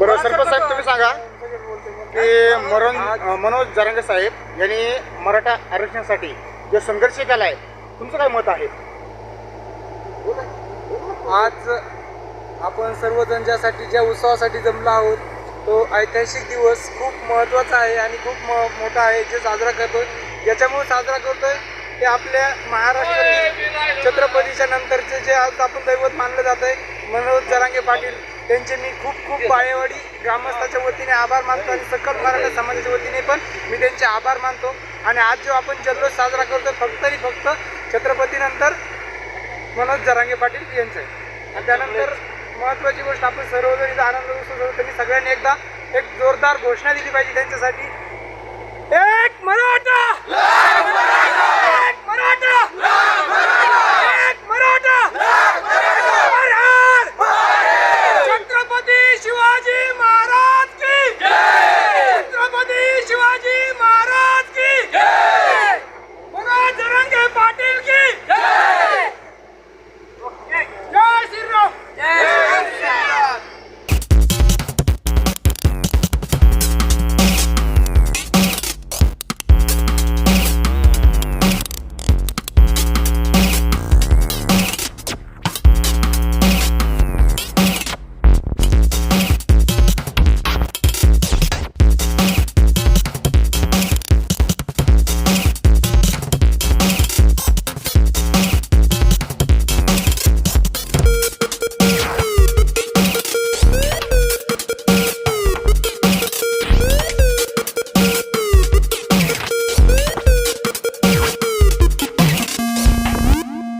बरोबर सरपंच साहेब, तुम्ही सांगा की मनोज जरांगे साहेब यांनी मराठा आरक्षणासाठी जो संघर्ष केला आहे, तुमचं काय मत आहे? आज आपण सर्वजण ज्यासाठी ज्या उत्सवासाठी जमलो आहोत तो ऐतिहासिक दिवस खूप महत्त्वाचा आहे आणि खूप मोठा आहे जे साजरा करतोय. ज्याच्यामुळे साजरा करतोय ते आपल्या महाराष्ट्रातील छत्रपतीच्या नंतरचे जे आज आपण दैवत मानलं जात आहे मनोज जरांगे पाटील, त्यांचे मी खूप बाळेवाडी ग्रामस्थाच्या वतीने आभार मानतो आणि सकल मराठा समाजाच्या वतीने पण मी त्यांचे आभार मानतो. आणि आज जो आपण जल्लोष साजरा करतो फक्त आणि फक्त छत्रपतीनंतर मनोज जरांगे पाटील यांचं आहे. आणि त्यानंतर महत्त्वाची गोष्ट आपण सर्वजण इथं आनंद उत्सव त्यांनी सगळ्यांनी एकदा एक जोरदार घोषणा दिली पाहिजे त्यांच्यासाठी, एक मराठा